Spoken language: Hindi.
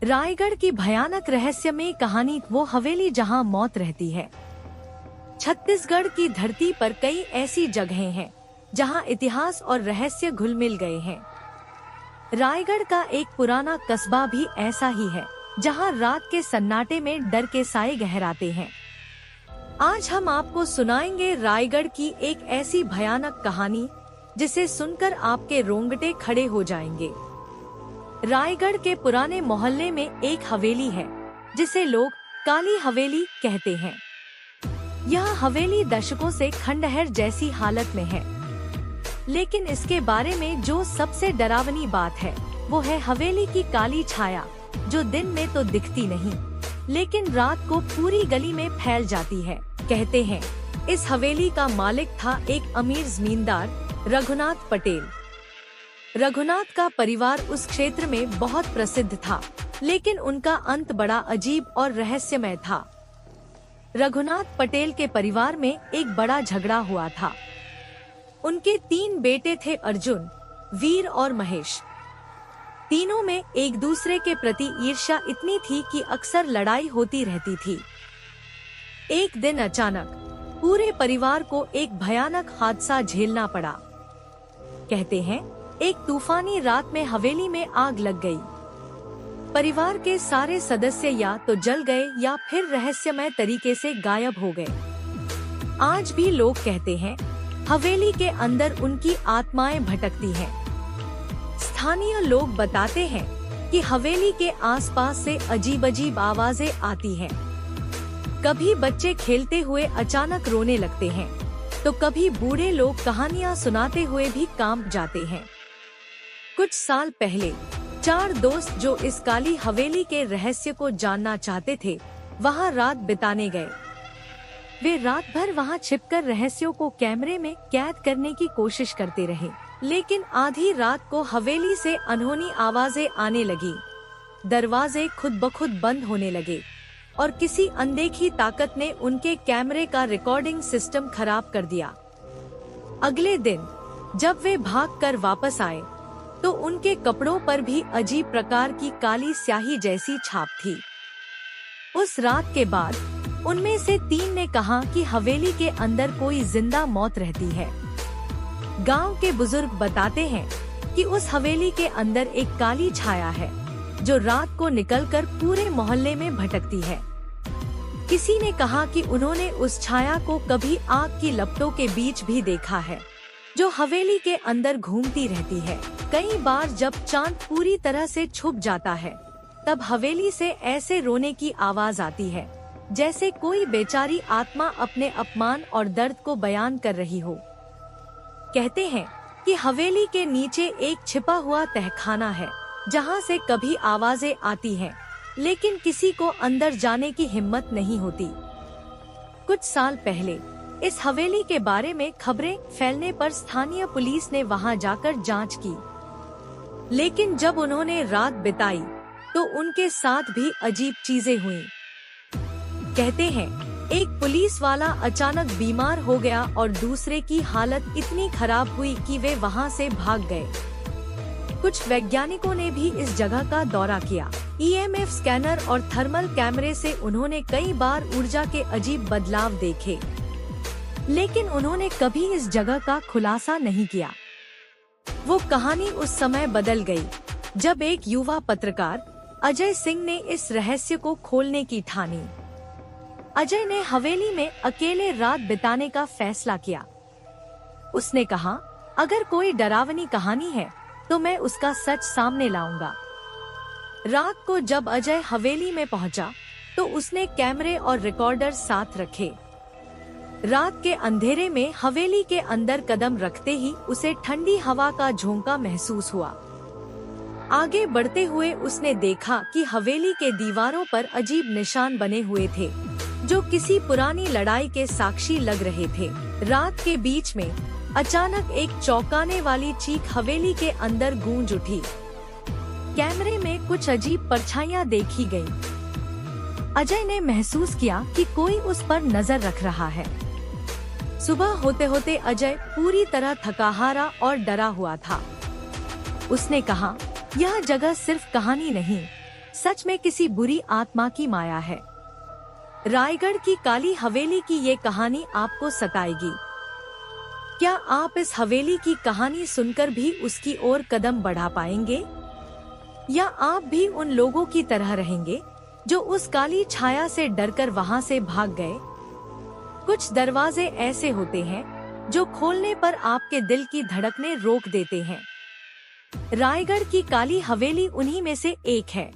रायगढ़ की भयानक रहस्यमय कहानी वो हवेली जहां मौत रहती है। छत्तीसगढ़ की धरती पर कई ऐसी जगहें हैं जहां इतिहास और रहस्य घुल मिल गए हैं। रायगढ़ का एक पुराना कस्बा भी ऐसा ही है जहां रात के सन्नाटे में डर के साए गहराते हैं। आज हम आपको सुनाएंगे रायगढ़ की एक ऐसी भयानक कहानी जिसे सुनकर आपके रोंगटे खड़े हो जाएंगे। रायगढ़ के पुराने मोहल्ले में एक हवेली है जिसे लोग काली हवेली कहते हैं। यह हवेली दशकों से खंडहर जैसी हालत में है, लेकिन इसके बारे में जो सबसे डरावनी बात है वो है हवेली की काली छाया, जो दिन में तो दिखती नहीं लेकिन रात को पूरी गली में फैल जाती है। कहते हैं इस हवेली का मालिक था एक अमीर जमींदार रघुनाथ पटेल। रघुनाथ का परिवार उस क्षेत्र में बहुत प्रसिद्ध था, लेकिन उनका अंत बड़ा अजीब और रहस्यमय था। रघुनाथ पटेल के परिवार में एक बड़ा झगड़ा हुआ था। उनके 3 बेटे थे, अर्जुन, वीर और महेश। तीनों में एक दूसरे के प्रति ईर्ष्या इतनी थी कि अक्सर लड़ाई होती रहती थी। एक दिन अचानक पूरे परिवार को एक भयानक हादसा झेलना पड़ा। कहते हैं एक तूफानी रात में हवेली में आग लग गई। परिवार के सारे सदस्य या तो जल गए या फिर रहस्यमय तरीके से गायब हो गए। आज भी लोग कहते हैं हवेली के अंदर उनकी आत्माएं भटकती हैं। स्थानीय लोग बताते हैं कि हवेली के आसपास से अजीब अजीब आवाजें आती हैं। कभी बच्चे खेलते हुए अचानक रोने लगते हैं, तो कभी बूढ़े लोग कहानियां सुनाते हुए भी कांप जाते हैं। कुछ साल पहले 4 दोस्त जो इस काली हवेली के रहस्य को जानना चाहते थे, वहां रात बिताने गए। वे रात भर वहां छिपकर रहस्यों को कैमरे में कैद करने की कोशिश करते रहे, लेकिन आधी रात को हवेली से अनहोनी आवाजें आने लगी। दरवाजे खुद ब खुद बंद होने लगे और किसी अनदेखी ताकत ने उनके कैमरे का रिकॉर्डिंग सिस्टम खराब कर दिया। अगले दिन जब वे भागकर वापस आए तो उनके कपड़ों पर भी अजीब प्रकार की काली स्याही जैसी छाप थी। उस रात के बाद उनमें से 3 ने कहा कि हवेली के अंदर कोई जिंदा मौत रहती है। गांव के बुजुर्ग बताते हैं कि उस हवेली के अंदर एक काली छाया है जो रात को निकलकर पूरे मोहल्ले में भटकती है। किसी ने कहा कि उन्होंने उस छाया को कभी आग की लपटों के बीच भी देखा है, जो हवेली के अंदर घूमती रहती है। कई बार जब चांद पूरी तरह से छुप जाता है, तब हवेली से ऐसे रोने की आवाज आती है जैसे कोई बेचारी आत्मा अपने अपमान और दर्द को बयान कर रही हो। कहते हैं कि हवेली के नीचे एक छिपा हुआ तहखाना है जहां से कभी आवाजें आती हैं, लेकिन किसी को अंदर जाने की हिम्मत नहीं होती। कुछ साल पहले इस हवेली के बारे में खबरें फैलने पर स्थानीय पुलिस ने वहां जाकर जांच की, लेकिन जब उन्होंने रात बिताई तो उनके साथ भी अजीब चीजें हुई। कहते हैं एक पुलिस वाला अचानक बीमार हो गया और दूसरे की हालत इतनी खराब हुई कि वे वहां से भाग गए। कुछ वैज्ञानिकों ने भी इस जगह का दौरा किया। EMF स्कैनर और थर्मल कैमरे से उन्होंने कई बार ऊर्जा के अजीब बदलाव देखे, लेकिन उन्होंने कभी इस जगह का खुलासा नहीं किया। वो कहानी उस समय बदल गई जब एक युवा पत्रकार अजय सिंह ने इस रहस्य को खोलने की ठानी। अजय ने हवेली में अकेले रात बिताने का फैसला किया। उसने कहा, अगर कोई डरावनी कहानी है तो मैं उसका सच सामने लाऊंगा। रात को जब अजय हवेली में पहुंचा तो उसने कैमरे और रिकॉर्डर साथ रखे। रात के अंधेरे में हवेली के अंदर कदम रखते ही उसे ठंडी हवा का झोंका महसूस हुआ। आगे बढ़ते हुए उसने देखा कि हवेली के दीवारों पर अजीब निशान बने हुए थे जो किसी पुरानी लड़ाई के साक्षी लग रहे थे। रात के बीच में अचानक एक चौंकाने वाली चीख हवेली के अंदर गूंज उठी। कैमरे में कुछ अजीब परछाइयां देखी गईं। अजय ने महसूस किया कि कोई उस पर नजर रख रहा है। सुबह होते होते अजय पूरी तरह थकाहारा और डरा हुआ था। उसने कहा, यह जगह सिर्फ कहानी नहीं, सच में किसी बुरी आत्मा की माया है। रायगढ़ की काली हवेली की ये कहानी आपको सताएगी। क्या आप इस हवेली की कहानी सुनकर भी उसकी ओर कदम बढ़ा पाएंगे, या आप भी उन लोगों की तरह रहेंगे जो उस काली छाया से डरकर वहां से भाग गए? कुछ दरवाजे ऐसे होते हैं जो खोलने पर आपके दिल की धड़कनें रोक देते हैं। रायगढ़ की काली हवेली उन्हीं में से एक है।